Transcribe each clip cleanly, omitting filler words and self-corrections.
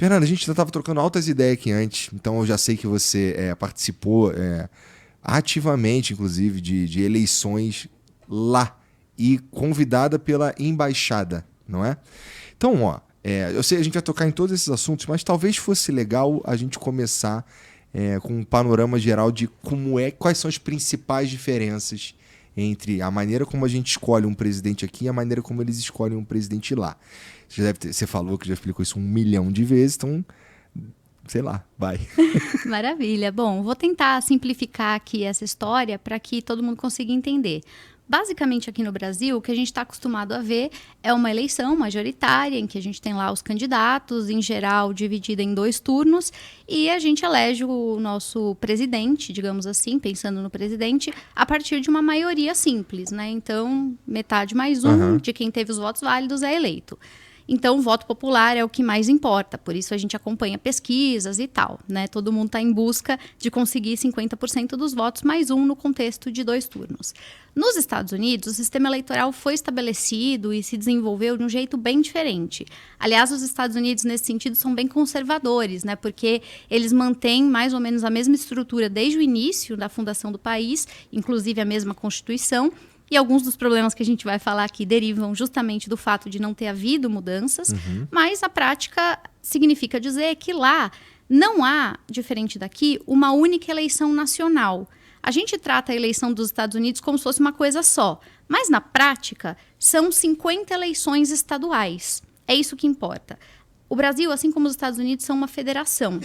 Fernanda, a gente já estava trocando altas ideias aqui antes, então eu já sei que você participou ativamente, inclusive, de eleições lá e convidada pela embaixada, não é? Então, eu sei que a gente vai tocar em todos esses assuntos, mas talvez fosse legal a gente começar com um panorama geral de quais são as principais diferenças entre a maneira como a gente escolhe um presidente aqui e a maneira como eles escolhem um presidente lá. Você falou que já explicou isso 1 milhão de vezes, então, sei lá, vai. Maravilha. Bom, vou tentar simplificar aqui essa história para que todo mundo consiga entender. Basicamente, aqui no Brasil, o que a gente está acostumado a ver é uma eleição majoritária, em que a gente tem lá os candidatos, em geral, dividida em 2 turnos, e a gente elege o nosso presidente, digamos assim, pensando no presidente, a partir de uma maioria simples, né? Então, metade mais um de quem teve os votos válidos é eleito. Então, o voto popular é o que mais importa, por isso a gente acompanha pesquisas e tal, né? Todo mundo está em busca de conseguir 50% dos votos mais um no contexto de 2 turnos. Nos Estados Unidos, o sistema eleitoral foi estabelecido e se desenvolveu de um jeito bem diferente. Aliás, os Estados Unidos, nesse sentido, são bem conservadores, né? Porque eles mantêm mais ou menos a mesma estrutura desde o início da fundação do país, inclusive a mesma Constituição. E alguns dos problemas que a gente vai falar aqui derivam justamente do fato de não ter havido mudanças, mas a prática significa dizer que lá não há, diferente daqui, uma única eleição nacional. A gente trata a eleição dos Estados Unidos como se fosse uma coisa só, mas na prática são 50 eleições estaduais. É isso que importa. O Brasil, assim como os Estados Unidos, são uma federação.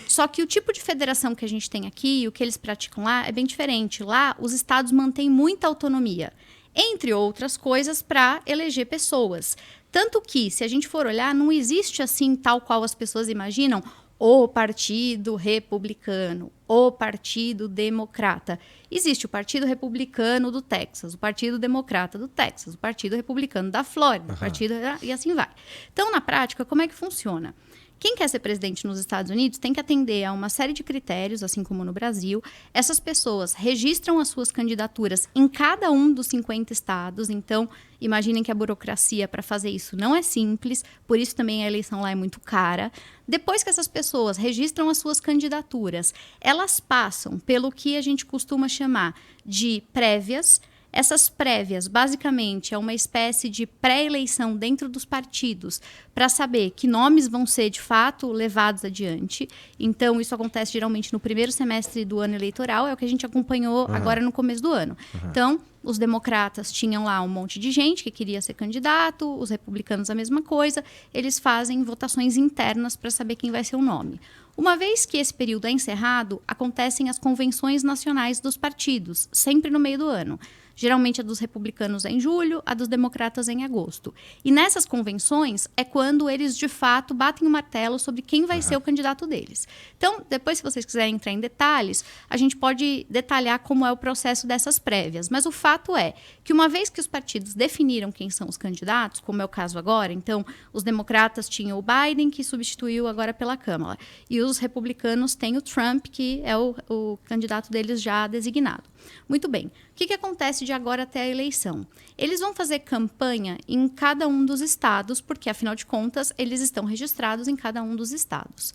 Só que o tipo de federação que a gente tem aqui e o que eles praticam lá é bem diferente. Lá, os estados mantêm muita autonomia, entre outras coisas, para eleger pessoas. Tanto que, se a gente for olhar, não existe assim, tal qual as pessoas imaginam, o Partido Republicano, o Partido Democrata. Existe o Partido Republicano do Texas, o Partido Democrata do Texas, o Partido Republicano da Flórida, o partido e assim vai. Então, na prática, como é que funciona? Quem quer ser presidente nos Estados Unidos tem que atender a uma série de critérios, assim como no Brasil. Essas pessoas registram as suas candidaturas em cada um dos 50 estados. Então, imaginem que a burocracia para fazer isso não é simples, por isso também a eleição lá é muito cara. Depois que essas pessoas registram as suas candidaturas, elas passam pelo que a gente costuma chamar de prévias. Essas prévias, basicamente, é uma espécie de pré-eleição dentro dos partidos para saber que nomes vão ser, de fato, levados adiante. Então, isso acontece geralmente no primeiro semestre do ano eleitoral, é o que a gente acompanhou agora no começo do ano. Então, os democratas tinham lá um monte de gente que queria ser candidato, os republicanos a mesma coisa, eles fazem votações internas para saber quem vai ser o nome. Uma vez que esse período é encerrado, acontecem as convenções nacionais dos partidos, sempre no meio do ano. Geralmente a dos republicanos é em julho, a dos democratas é em agosto. E nessas convenções é quando eles, de fato, batem o martelo sobre quem vai ser o candidato deles. Então, depois, se vocês quiserem entrar em detalhes, a gente pode detalhar como é o processo dessas prévias. Mas o fato é que uma vez que os partidos definiram quem são os candidatos, como é o caso agora, então, os democratas tinham o Biden, que substituiu agora pela Câmara, e os republicanos têm o Trump, que é o candidato deles já designado. Muito bem. O que acontece de agora até a eleição? Eles vão fazer campanha em cada um dos estados, porque, afinal de contas, eles estão registrados em cada um dos estados.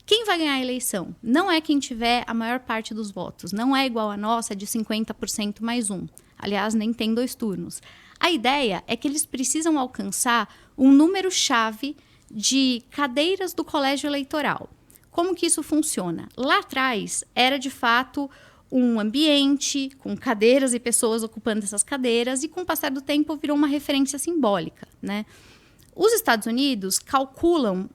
Quem vai ganhar a eleição? Não é quem tiver a maior parte dos votos. Não é igual a nossa de 50% mais um. Aliás, nem tem 2 turnos. A ideia é que eles precisam alcançar um número-chave de cadeiras do colégio eleitoral. Como que isso funciona? Lá atrás, era de fato um ambiente com cadeiras e pessoas ocupando essas cadeiras, e com o passar do tempo virou uma referência simbólica, né? Os Estados Unidos calculam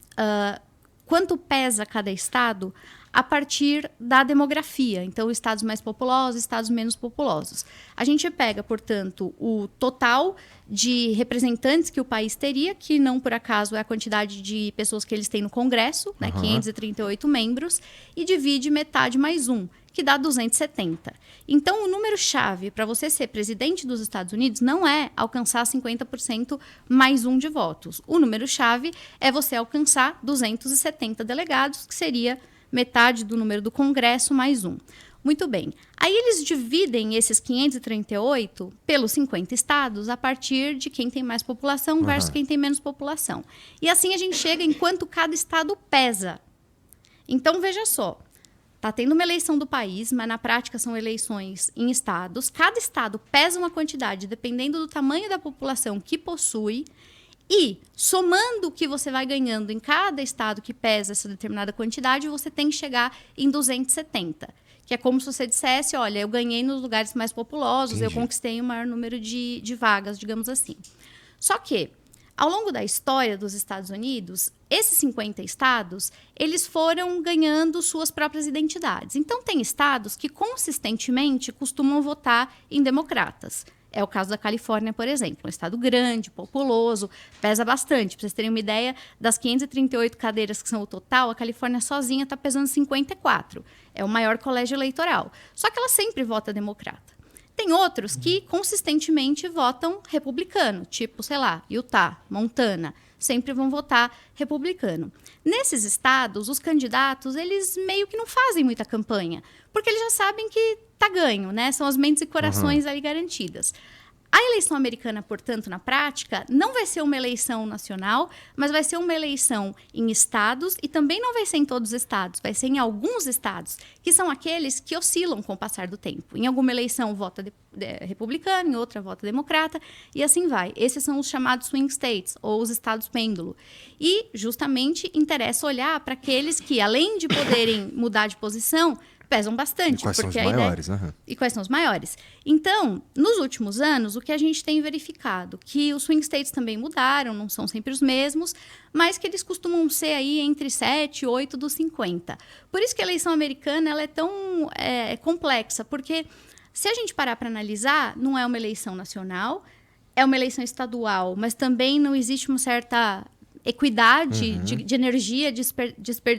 quanto pesa cada estado a partir da demografia. Então, estados mais populosos, estados menos populosos. A gente pega, portanto, o total de representantes que o país teria, que não por acaso é a quantidade de pessoas que eles têm no Congresso, né, 538 membros, e divide metade mais um, que dá 270. Então, o número-chave para você ser presidente dos Estados Unidos não é alcançar 50% mais um de votos. O número-chave é você alcançar 270 delegados, que seria metade do número do Congresso mais um. Muito bem. Aí eles dividem esses 538 pelos 50 estados a partir de quem tem mais população versus quem tem menos população. E assim a gente chega em quanto cada estado pesa. Então, veja só. Está tendo uma eleição do país, mas na prática são eleições em estados. Cada estado pesa uma quantidade, dependendo do tamanho da população que possui. E, somando o que você vai ganhando em cada estado que pesa essa determinada quantidade, você tem que chegar em 270. Que é como se você dissesse, olha, eu ganhei nos lugares mais populosos, eu conquistei o maior número de vagas, digamos assim. Só que, ao longo da história dos Estados Unidos, esses 50 estados, eles foram ganhando suas próprias identidades. Então, tem estados que consistentemente costumam votar em democratas. É o caso da Califórnia, por exemplo, um estado grande, populoso, pesa bastante. Para vocês terem uma ideia, das 538 cadeiras que são o total, a Califórnia sozinha está pesando 54. É o maior colégio eleitoral. Só que ela sempre vota democrata. Tem outros que consistentemente votam republicano, tipo, sei lá, Utah, Montana, sempre vão votar republicano. Nesses estados, os candidatos, eles meio que não fazem muita campanha, porque eles já sabem que tá ganho, né? São as mentes e corações ali garantidas. A eleição americana, portanto, na prática, não vai ser uma eleição nacional, mas vai ser uma eleição em estados e também não vai ser em todos os estados, vai ser em alguns estados, que são aqueles que oscilam com o passar do tempo. Em alguma eleição vota republicano, em outra vota democrata e assim vai. Esses são os chamados swing states, ou os estados pêndulo. E, justamente, interessa olhar para aqueles que, além de poderem mudar de posição, pesam bastante. E quais são os maiores? E quais são os maiores? Então, nos últimos anos, o que a gente tem verificado? Que os swing states também mudaram, não são sempre os mesmos, mas que eles costumam ser aí entre 7 e 8 dos 50. Por isso que a eleição americana ela é tão complexa, porque se a gente parar para analisar, não é uma eleição nacional, é uma eleição estadual, mas também não existe uma certa equidade de energia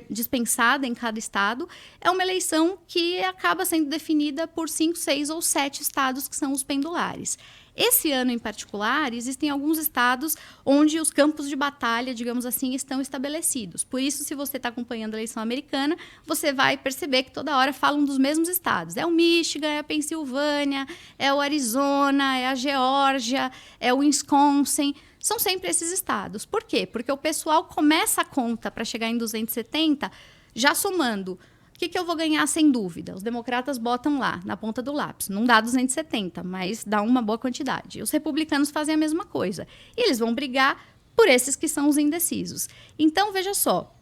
dispensada em cada estado. É uma eleição que acaba sendo definida por 5, 6 ou 7 estados que são os pendulares. Esse ano, em particular, existem alguns estados onde os campos de batalha, digamos assim, estão estabelecidos. Por isso, se você está acompanhando a eleição americana, você vai perceber que toda hora falam dos mesmos estados. É o Michigan, é a Pensilvânia, é o Arizona, é a Geórgia, é o Wisconsin. São sempre esses estados. Por quê? Porque o pessoal começa a conta para chegar em 270, já somando. O que eu vou ganhar sem dúvida? Os democratas botam lá, na ponta do lápis. Não dá 270, mas dá uma boa quantidade. Os republicanos fazem a mesma coisa. E eles vão brigar por esses que são os indecisos. Então, veja só.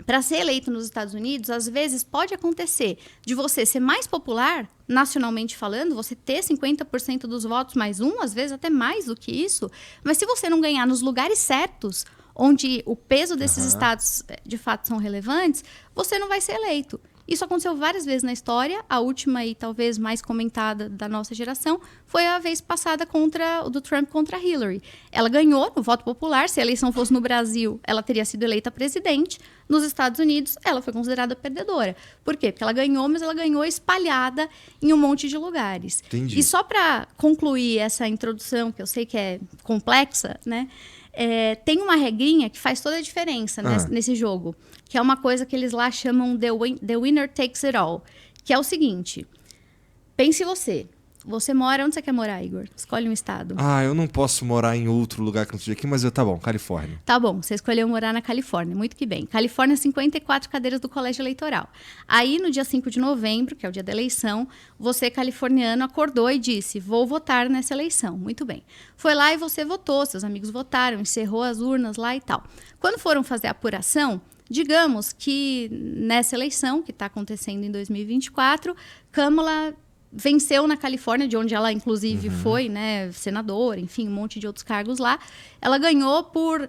Para ser eleito nos Estados Unidos, às vezes pode acontecer de você ser mais popular, nacionalmente falando, você ter 50% dos votos mais um, às vezes até mais do que isso, mas se você não ganhar nos lugares certos, onde o peso desses estados de fato são relevantes, você não vai ser eleito. Isso aconteceu várias vezes na história. A última e talvez mais comentada da nossa geração foi a vez passada do Trump contra Hillary. Ela ganhou no voto popular. Se a eleição fosse no Brasil, ela teria sido eleita presidente. Nos Estados Unidos, ela foi considerada perdedora. Por quê? Porque ela ganhou, mas ela ganhou espalhada em um monte de lugares. Entendi. E só para concluir essa introdução, que eu sei que é complexa, né? Tem uma regrinha que faz toda a diferença nesse jogo, que é uma coisa que eles lá chamam The Winner Takes It All, que é o seguinte: pense você mora, onde você quer morar, Igor? Escolhe um estado. Eu não posso morar em outro lugar que não seja aqui, mas tá bom, Califórnia. Tá bom, você escolheu morar na Califórnia, muito que bem. Califórnia, 54 cadeiras do colégio eleitoral. Aí, no dia 5 de novembro, que é o dia da eleição, você, californiano, acordou e disse, vou votar nessa eleição. Muito bem. Foi lá e você votou, seus amigos votaram, encerrou as urnas lá e tal. Quando foram fazer a apuração, digamos que nessa eleição, que está acontecendo em 2024, Kamala venceu na Califórnia, de onde ela, inclusive, foi, né, senadora, enfim, um monte de outros cargos lá. Ela ganhou por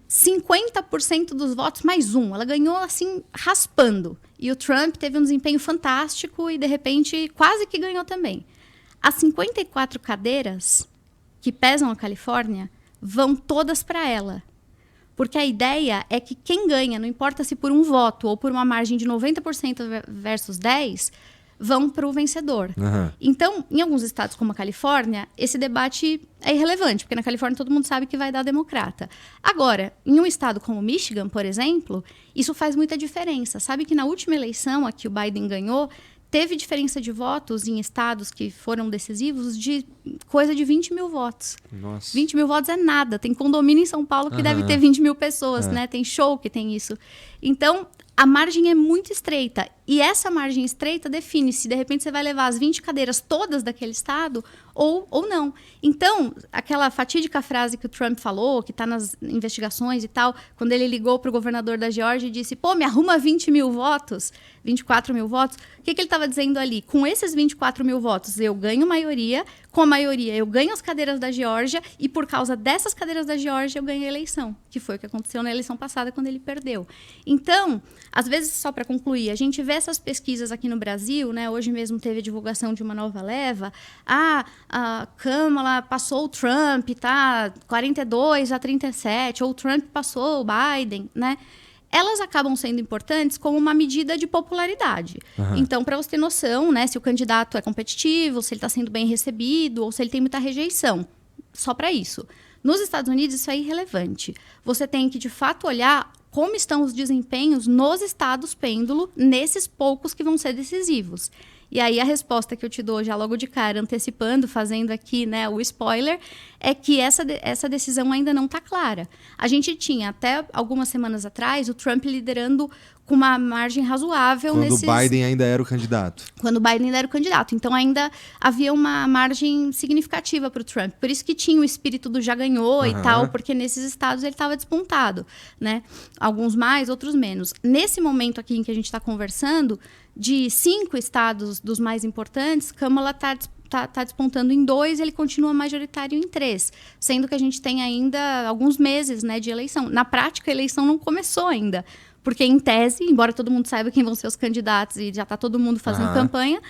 50% dos votos mais um. Ela ganhou, assim, raspando. E o Trump teve um desempenho fantástico e, de repente, quase que ganhou também. As 54 cadeiras que pesam a Califórnia vão todas para ela. Porque a ideia é que quem ganha, não importa se por um voto ou por uma margem de 90% versus 10%, vão para o vencedor. Então, em alguns estados como a Califórnia, esse debate é irrelevante, porque na Califórnia todo mundo sabe que vai dar democrata. Agora, em um estado como Michigan, por exemplo, isso faz muita diferença. Sabe que na última eleição, a que o Biden ganhou, teve diferença de votos em estados que foram decisivos de coisa de 20 mil votos. Nossa. 20 mil votos é nada. Tem condomínio em São Paulo que deve ter 20 mil pessoas, né? Tem show que tem isso. Então, a margem é muito estreita. E essa margem estreita define se, de repente, você vai levar as 20 cadeiras todas daquele estado ou não. Então, aquela fatídica frase que o Trump falou, que está nas investigações e tal, quando ele ligou para o governador da Geórgia e disse, pô, me arruma 20 mil votos, 24 mil votos. O que ele estava dizendo ali? Com esses 24 mil votos, eu ganho maioria, com a maioria eu ganho as cadeiras da Geórgia e por causa dessas cadeiras da Geórgia eu ganhei a eleição, que foi o que aconteceu na eleição passada quando ele perdeu. Então, às vezes, só para concluir, a gente vê essas pesquisas aqui no Brasil, né? Hoje mesmo teve a divulgação de uma nova leva. A Câmara passou o Trump, tá 42-37, ou o Trump passou o Biden, né? Elas acabam sendo importantes como uma medida de popularidade. Então, para você ter noção, né, se o candidato é competitivo, se ele está sendo bem recebido, ou se ele tem muita rejeição. Só para isso. Nos Estados Unidos, isso é irrelevante. Você tem que, de fato, olhar como estão os desempenhos nos estados pêndulo, nesses poucos que vão ser decisivos. E aí a resposta que eu te dou já logo de cara, antecipando, fazendo aqui, né, o spoiler, é que essa decisão ainda não está clara. A gente tinha, até algumas semanas atrás, o Trump liderando com uma margem razoável Quando o Biden ainda era o candidato. Quando o Biden ainda era o candidato. Então, ainda havia uma margem significativa para o Trump. Por isso que tinha o espírito do já ganhou e tal, porque nesses estados ele estava despontado, né? Alguns mais, outros menos. Nesse momento aqui em que a gente está conversando, de 5 estados dos mais importantes, Kamala está despontando em 2, ele continua majoritário em 3, sendo que a gente tem ainda alguns meses, né, de eleição. Na prática, a eleição não começou ainda, porque, em tese, embora todo mundo saiba quem vão ser os candidatos e já está todo mundo fazendo campanha,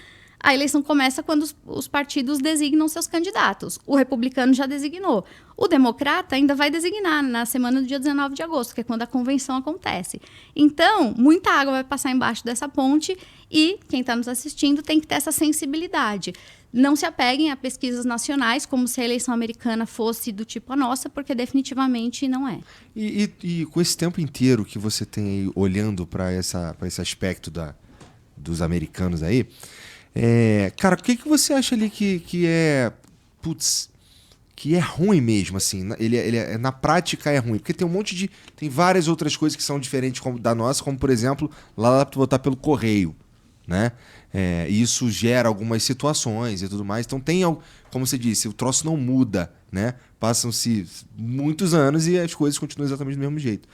a eleição começa quando os partidos designam seus candidatos. O republicano já designou. O democrata ainda vai designar na semana do dia 19 de agosto, que é quando a convenção acontece. Então, muita água vai passar embaixo dessa ponte e quem está nos assistindo tem que ter essa sensibilidade. Não se apeguem a pesquisas nacionais como se a eleição americana fosse do tipo a nossa, porque definitivamente não é. E com esse tempo inteiro que você tem aí olhando para esse aspecto dos americanos aí, cara, o que você acha ali que é... Putz, que é ruim mesmo, assim? Na prática é ruim. Porque tem tem várias outras coisas que são diferentes da nossa, como, por exemplo, lá dá pra votar pelo correio, né? E isso gera algumas situações e tudo mais. Então como você disse, o troço não muda, né? Passam-se muitos anos e as coisas continuam exatamente do mesmo jeito.